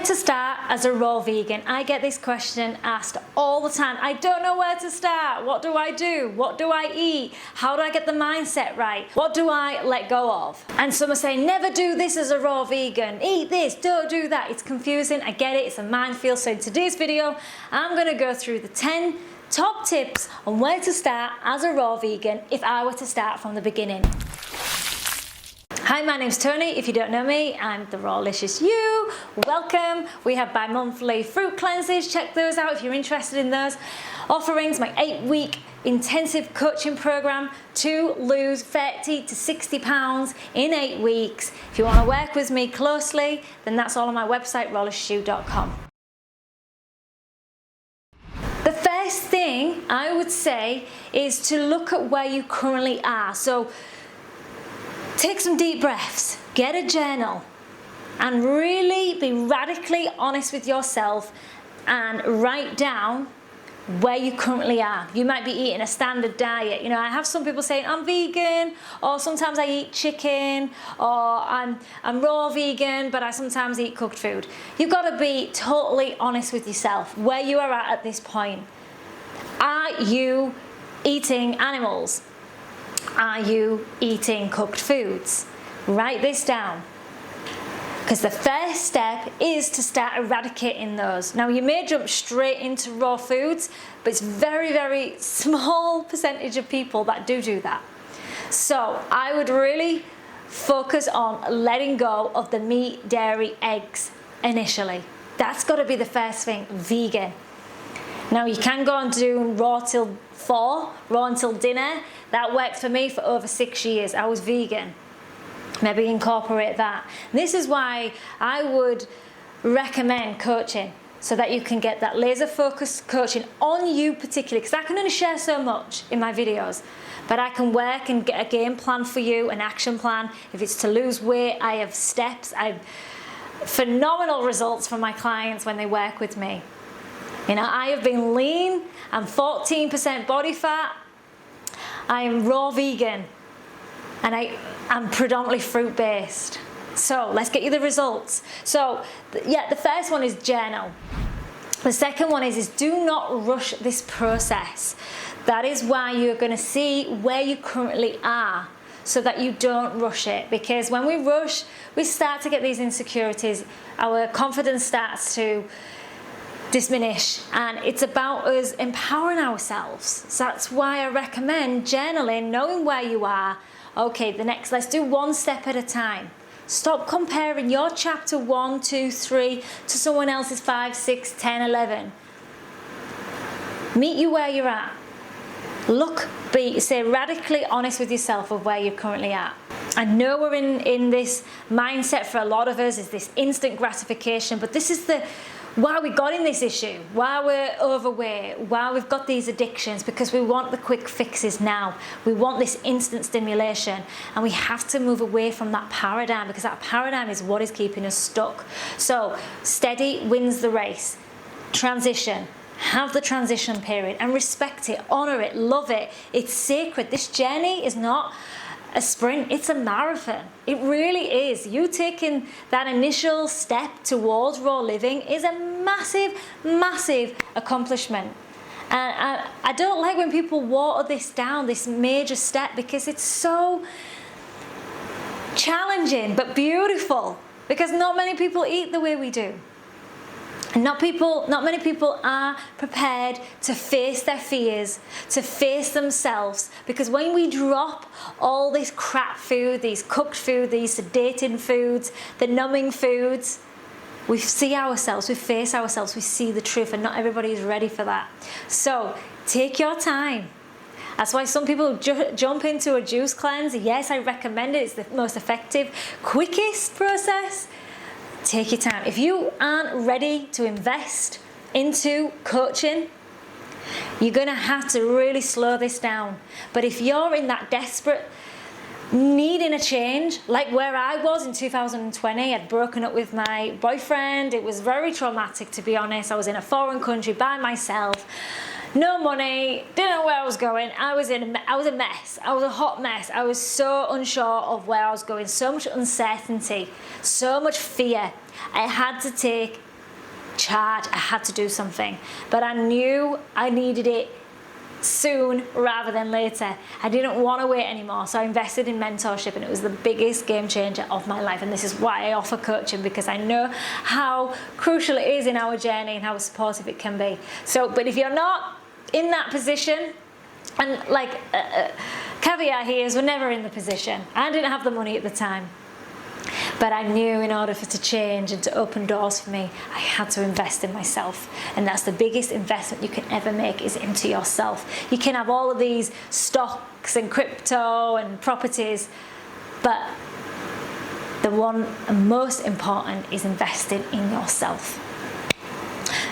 to start as a raw vegan? I get this question asked all the time. I don't know where to start. What do I do? What do I eat? How do I get the mindset right? What do I let go of? And some are saying, never do this as a raw vegan. Eat this, don't do that. It's confusing. I get it. It's a minefield. So in today's video, I'm going to go through the 10 top tips on where to start as a raw vegan if I were to start from the beginning. Hi, my name's Toni. If you don't know me, I'm the Rawlicious you. Welcome. We have bi-monthly fruit cleanses. Check those out if you're interested in those offerings. My 8-week intensive coaching program to lose 30 to 60 pounds in 8 weeks. If you want to work with me closely, then that's all on my website, rawlicioushoe.com. The first thing I would say is to look at where you currently are. So take some deep breaths, get a journal, and really be radically honest with yourself and write down where you currently are. You might be eating a standard diet. You know, I have some people saying I'm vegan, or sometimes I eat chicken, or I'm raw vegan, but I sometimes eat cooked food. You've got to be totally honest with yourself where you are at this point. Are you eating animals? Are you eating cooked foods? Write this down, because the first step is to start eradicating those. Now, you may jump straight into raw foods, but it's very, very small percentage of people that do that. So I would really focus on letting go of the meat, dairy, eggs initially. That's got to be the first thing, vegan. Now, you can go on doing raw till 4, raw until dinner. That worked for me for over 6 years. I was vegan. Maybe incorporate that. This is why I would recommend coaching, so that you can get that laser focused coaching on you particularly, because I can only share so much in my videos, but I can work and get a game plan for you, an action plan. If it's to lose weight, I have steps. I have phenomenal results from my clients when they work with me. You know, I have been lean. I'm 14% body fat. I am raw vegan, and I'm predominantly fruit based. So let's get you the results. So yeah, the first one is journal. The second one is do not rush this process. That is why you're going to see where you currently are, so that you don't rush it. Because when we rush, we start to get these insecurities. Our confidence starts to diminish, and it's about us empowering ourselves. So that's why I recommend journaling, knowing where you are. Okay, let's do one step at a time. Stop comparing your chapter 1, 2, 3 to someone else's 5, 6, 10, 11. Meet you where you're at. Say radically honest with yourself of where you're currently at. I know we're in this mindset for a lot of us, is this instant gratification, but this is why we got in this issue, why we're overweight, why we've got these addictions, because we want the quick fixes now. We want this instant stimulation, and we have to move away from that paradigm, because that paradigm is what is keeping us stuck. So steady wins the race. Transition. Have the transition period and respect it, honor it, love it. It's sacred. This journey is not a sprint, it's a marathon. It really is. You taking that initial step towards raw living is a massive, massive accomplishment. And I don't like when people water this down, this major step, because it's so challenging but beautiful, because not many people eat the way we do. And not many people are prepared to face their fears, to face themselves, because when we drop all this crap food, these cooked food, these sedating foods, the numbing foods, we see ourselves, we face ourselves, we see the truth, and not everybody is ready for that. So take your time. That's why some people jump into a juice cleanse. Yes, I recommend it. It's the most effective, quickest process. Take your time. If you aren't ready to invest into coaching, you're going to have to really slow this down. But if you're in that desperate needing a change, like where I was in 2020, I'd broken up with my boyfriend. It was very traumatic, to be honest. I was in a foreign country by myself. No money, didn't know where I was going. I was a mess. I was a hot mess. I was so unsure of where I was going. So much uncertainty, so much fear. I had to take charge. I had to do something. But I knew I needed it soon rather than later. I didn't want to wait anymore, so I invested in mentorship, and it was the biggest game changer of my life. And this is why I offer coaching, because I know how crucial it is in our journey and how supportive it can be. So, but if you're not in that position, and like caveat here is we're never in the position. I didn't have the money at the time, but I knew in order for it to change and to open doors for me, I had to invest in myself. And that's the biggest investment you can ever make, is into yourself. You can have all of these stocks and crypto and properties, but the one most important is investing in yourself.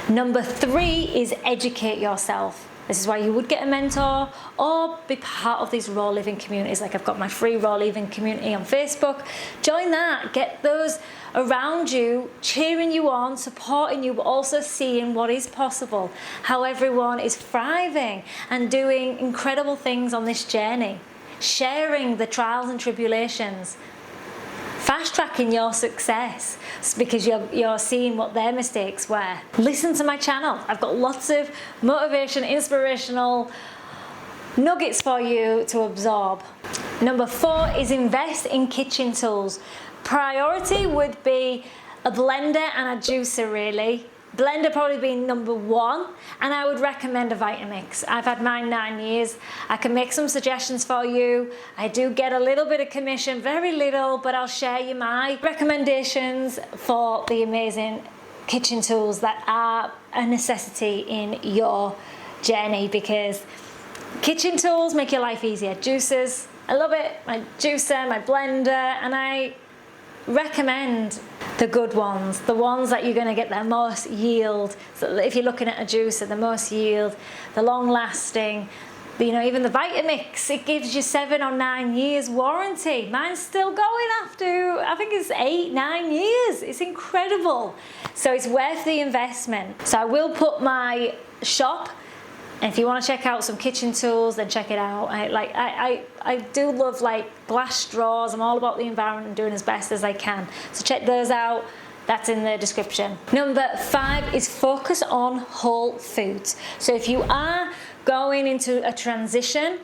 Number 3 is educate yourself. This is why you would get a mentor or be part of these raw living communities. Like I've got my free raw living community on Facebook. Join that. Get those around you, cheering you on, supporting you, but also seeing what is possible, how everyone is thriving and doing incredible things on this journey, sharing the trials and tribulations, fast tracking your success because you're seeing what their mistakes were. Listen to my channel. I've got lots of motivation, inspirational nuggets for you to absorb. Number 4 is invest in kitchen tools. Priority would be a blender and a juicer, really. Blender probably being number 1, and I would recommend a Vitamix. I've had mine 9 years. I can make some suggestions for you. I do get a little bit of commission, very little, but I'll share you my recommendations for the amazing kitchen tools that are a necessity in your journey, because kitchen tools make your life easier. Juicers, I love it. My juicer, my blender, and I recommend the good ones, the ones that you're going to get the most yield. So if you're looking at a juicer, the most yield, the long lasting, you know, even the Vitamix, it gives you 7 or 9 years warranty. Mine's still going after, I think it's 8, 9 years. It's incredible. So it's worth the investment. So I will put my shop, and if you want to check out some kitchen tools, then check it out. I do love like glass straws. I'm all about the environment and doing as best as I can. So check those out. That's in the description. Number 5 is focus on whole foods. So if you are going into a transition,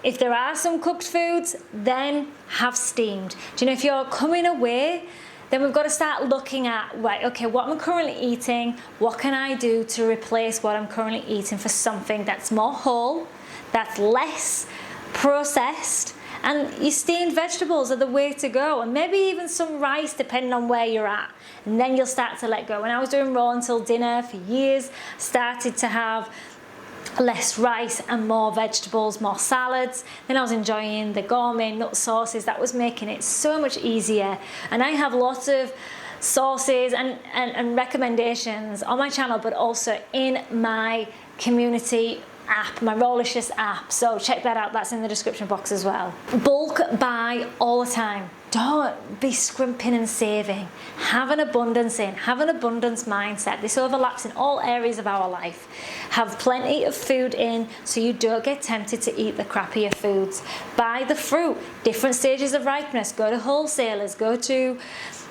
if there are some cooked foods, then have steamed. Do you know, if you're coming away, then we've got to start looking at, right, okay, what I'm currently eating, what can I do to replace what I'm currently eating for something that's more whole, that's less processed, and your steamed vegetables are the way to go, and maybe even some rice depending on where you're at, and then you'll start to let go. When I was doing raw until dinner for years, started to have less rice and more vegetables, more salads. Then I was enjoying the gourmet nut sauces. That was making it so much easier. And I have lots of sauces and recommendations on my channel, but also in my community app, my Rawlicious app. So check that out. That's in the description box as well. Bulk buy all the time. Don't be scrimping and saving. Have an abundance mindset. This overlaps in all areas of our life. Have plenty of food in so you don't get tempted to eat the crappier foods. Buy the fruit, different stages of ripeness. Go to wholesalers, go to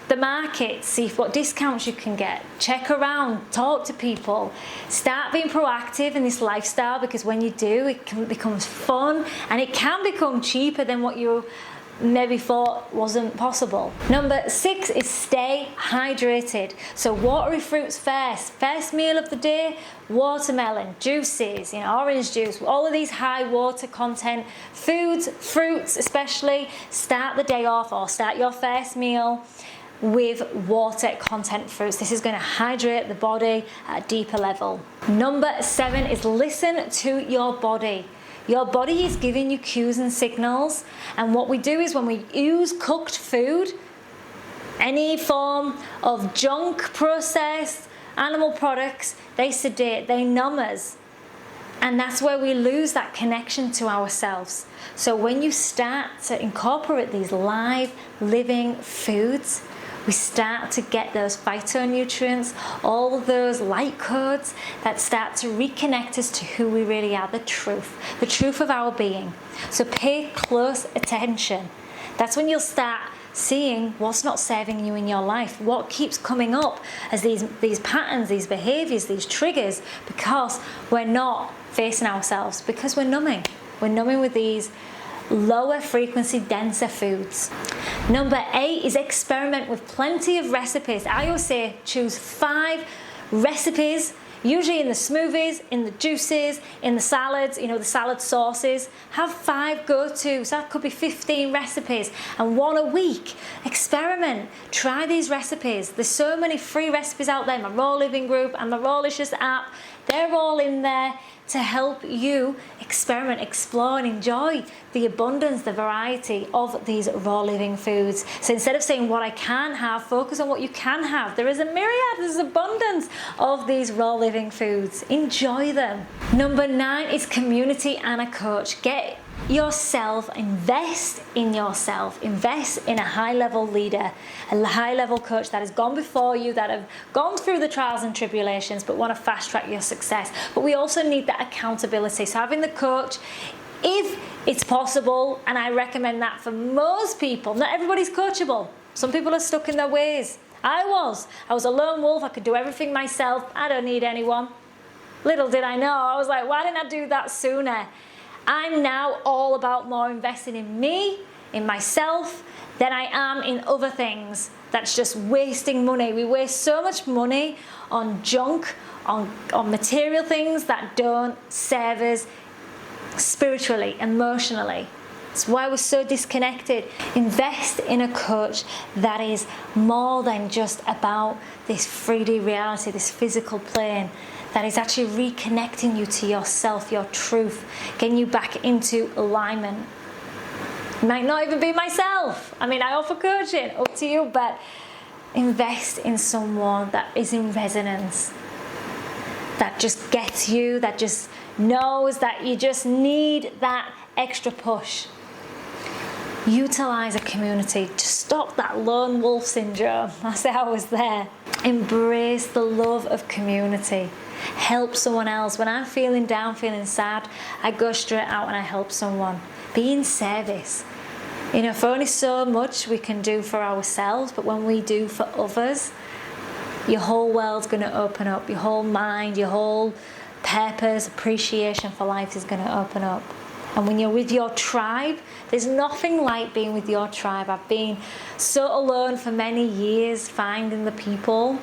the market, see what discounts you can get. Check around, talk to people. Start being proactive in this lifestyle, because when you do, it becomes fun, and it can become cheaper than what you maybe thought wasn't possible. Number 6 is stay hydrated. So watery fruits first meal of the day, watermelon, juices, you know, orange juice, all of these high water content foods, fruits especially. Start the day off, or start your first meal with water content fruits. This is going to hydrate the body at a deeper level. Number 7 is listen to your body. Your body is giving you cues and signals, and what we do is when we use cooked food, any form of junk, processed animal products, they sedate, they numb us, and that's where we lose that connection to ourselves. So when you start to incorporate these live, living foods, we start to get those phytonutrients, all those light codes that start to reconnect us to who we really are, the truth of our being. So pay close attention. That's when you'll start seeing what's not serving you in your life, what keeps coming up as these patterns, these behaviors, these triggers, because we're not facing ourselves, because we're numbing. We're numbing with these lower frequency, denser foods. Number 8 is experiment with plenty of recipes. I always say choose 5 recipes, usually in the smoothies, in the juices, in the salads, the salad sauces. Have 5 go-tos. That could be 15 recipes and 1 a week. Experiment. Try these recipes. There's so many free recipes out there. My Raw Living group and the Rawlicious app, they're all in there to help you experiment, explore and enjoy the abundance, the variety of these raw living foods. So instead of saying what I can have, focus on what you can have. There is a myriad, there's abundance of these raw living foods. Enjoy them. Number 9 is community and a coach. Get yourself, invest in yourself, invest in a high-level leader, a high-level coach that has gone before you, that have gone through the trials and tribulations but want to fast-track your success. But we also need that accountability. So having the coach, if it's possible, and I recommend that for most people. Not everybody's coachable. Some people are stuck in their ways. I was a lone wolf. I could do everything myself. I don't need anyone. Little did I know, I was like, why didn't I do that sooner? I'm now all about more investing in me, in myself, than I am in other things. That's just wasting money. We waste so much money on junk, on material things that don't serve us spiritually, emotionally. That's why we're so disconnected. Invest in a coach that is more than just about this 3D reality, this physical plane, that is actually reconnecting you to yourself, your truth, getting you back into alignment. It might not even be myself. I mean, I offer coaching, up to you, but invest in someone that is in resonance, that just gets you, that just knows that you just need that extra push. Utilize a community to stop that lone wolf syndrome. I say I was there. Embrace the love of community. Help someone else. When I'm feeling down, feeling sad, I go straight out and I help someone. Be in service. For only so much we can do for ourselves, but when we do for others, your whole world's going to open up. Your whole mind, your whole purpose, appreciation for life is going to open up. And when you're with your tribe, there's nothing like being with your tribe. I've been so alone for many years, finding the people.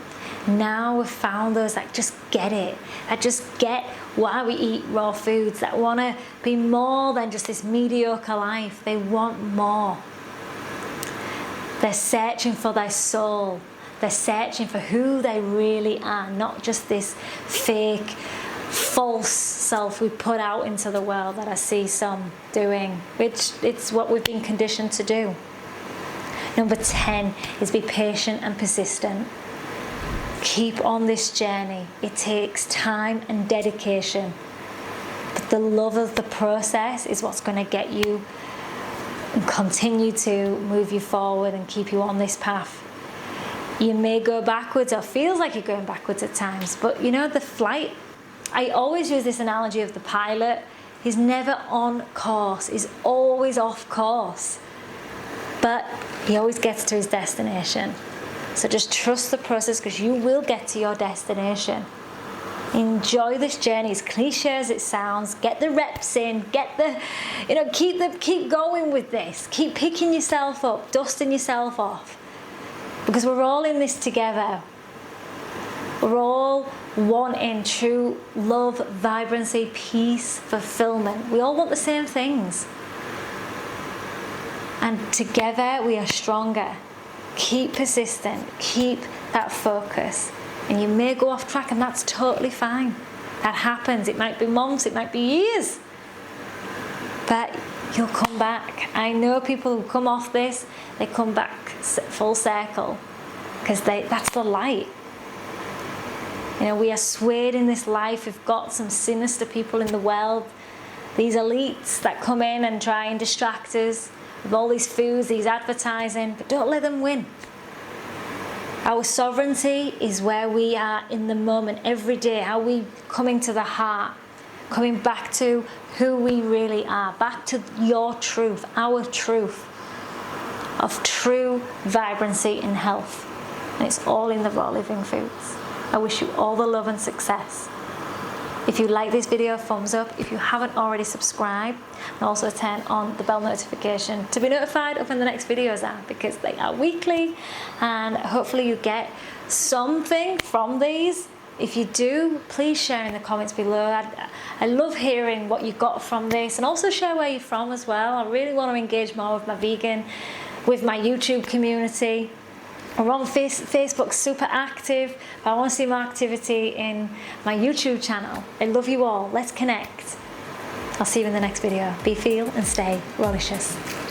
Now we've found those that just get it, that just get why we eat raw foods, that want to be more than just this mediocre life. They want more. They're searching for their soul. They're searching for who they really are, not just this fake, false self we put out into the world that I see some doing, which it's what we've been conditioned to do. Number 10 is be patient and persistent. Keep on this journey. It takes time and dedication, but the love of the process is what's going to get you and continue to move you forward and keep you on this path. You may go backwards, or feels like you're going backwards at times, but the flight, I always use this analogy of the pilot. He's never on course, he's always off course, but he always gets to his destination. So just trust the process, because you will get to your destination. Enjoy this journey, as cliche as it sounds. Get the reps in, keep going with this. Keep picking yourself up, dusting yourself off, because we're all in this together. We're all wanting true love, vibrancy, peace, fulfillment. We all want the same things. And together we are stronger. Keep persistent, keep that focus. And you may go off track, and that's totally fine. That happens. It might be months, it might be years, but you'll come back. I know people who come off this, they come back full circle, because that's the light. We are swayed in this life. We've got some sinister people in the world, these elites that come in and try and distract us with all these foods, these advertising, but don't let them win. Our sovereignty is where we are in the moment, every day, how we coming to the heart, coming back to who we really are, back to your truth, our truth of true vibrancy and health. And it's all in the raw living foods. I wish you all the love and success. If you like this video, thumbs up. If you haven't already, subscribe, and also turn on the bell notification to be notified of when the next videos are, because they are weekly, and hopefully you get something from these. If you do, please share in the comments below. I love hearing what you got from this, and also share where you're from as well. I really want to engage more with my vegan, with my YouTube community. We're on Facebook, super active, but I want to see more activity in my YouTube channel. I love you all. Let's connect. I'll see you in the next video. Be, feel, and stay Rawlicious.